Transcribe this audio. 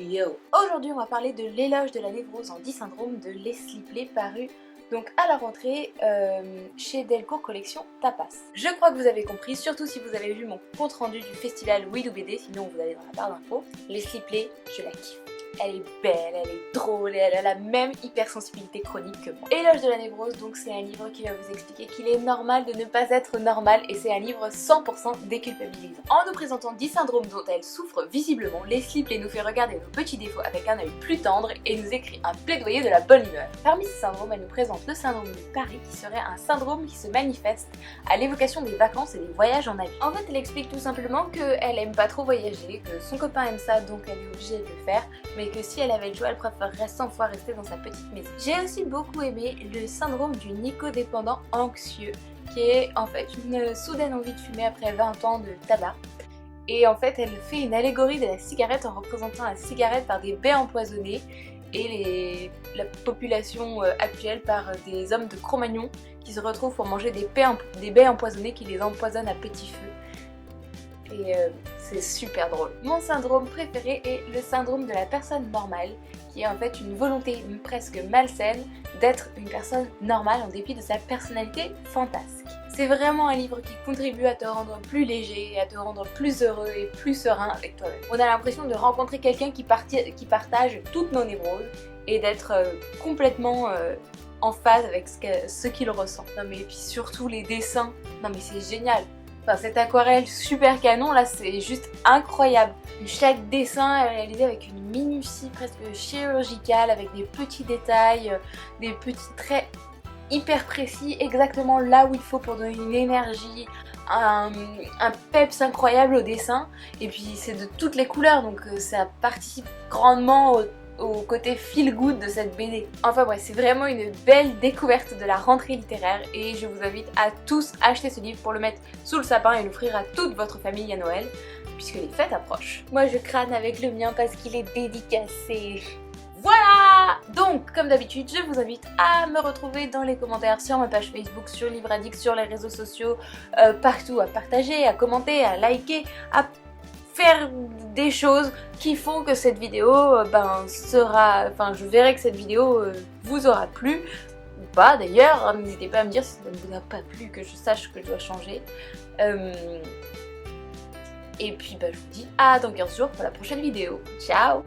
Yo. Aujourd'hui on va parler de l'éloge de la névrose en 10 syndromes de Leslie Play paru donc à la rentrée chez Delcourt Collection Tapas. Je crois que vous avez compris, surtout si vous avez vu mon compte rendu du festival Widou BD, sinon vous allez dans la barre d'infos. Leslie Play, je la kiffe. Elle est belle, elle est drôle et elle a la même hypersensibilité chronique que moi. Éloge de la névrose, donc c'est un livre qui va vous expliquer qu'il est normal de ne pas être normal et c'est un livre 100% déculpabilisant. En nous présentant 10 syndromes dont elle souffre visiblement, Leslie Play nous fait regarder nos petits défauts avec un œil plus tendre et nous écrit un plaidoyer de la bonne humeur. Parmi ces syndromes, elle nous présente le syndrome de Paris qui serait un syndrome qui se manifeste à l'évocation des vacances et des voyages en avion. En fait, elle explique tout simplement qu'elle aime pas trop voyager, que son copain aime ça donc elle est obligée de le faire, mais que si elle avait le choix, elle préférerait 100 fois rester dans sa petite maison. J'ai aussi beaucoup aimé le syndrome du nicodépendant anxieux, qui est en fait une soudaine envie de fumer après 20 ans de tabac. Et en fait, elle fait une allégorie de la cigarette en représentant la cigarette par des baies empoisonnées et la population actuelle par des hommes de Cro-Magnon qui se retrouvent pour manger des baies empoisonnées qui les empoisonnent à petit feu. Et c'est super drôle. Mon syndrome préféré est le syndrome de la personne normale, qui est en fait une volonté presque malsaine d'être une personne normale en dépit de sa personnalité fantasque. C'est vraiment un livre qui contribue à te rendre plus léger, à te rendre plus heureux et plus serein avec toi-même. On a l'impression de rencontrer quelqu'un qui partage toutes nos névroses et d'être complètement en phase avec ce qu'il ressent. Non mais et puis surtout les dessins, non mais c'est génial. Enfin, cette aquarelle super canon là, c'est juste incroyable. Chaque dessin est réalisé avec une minutie presque chirurgicale, avec des petits détails, des petits traits hyper précis, exactement là où il faut pour donner une énergie, un peps incroyable au dessin. Et puis c'est de toutes les couleurs, donc ça participe grandement au côté feel good de cette BD. Enfin bref, c'est vraiment une belle découverte de la rentrée littéraire et je vous invite à tous acheter ce livre pour le mettre sous le sapin et l'offrir à toute votre famille à Noël, puisque les fêtes approchent. Moi je crâne avec le mien parce qu'il est dédicacé. Voilà! Donc, comme d'habitude, je vous invite à me retrouver dans les commentaires sur ma page Facebook, sur Livre Addict, sur les réseaux sociaux, partout, à partager, à commenter, à liker, à faire des choses qui font que cette vidéo je verrai que cette vidéo vous aura plu ou pas d'ailleurs. N'hésitez pas à me dire si ça ne vous a pas plu, que je sache que je dois changer. Et puis je vous dis à dans 15 jours pour la prochaine vidéo. Ciao!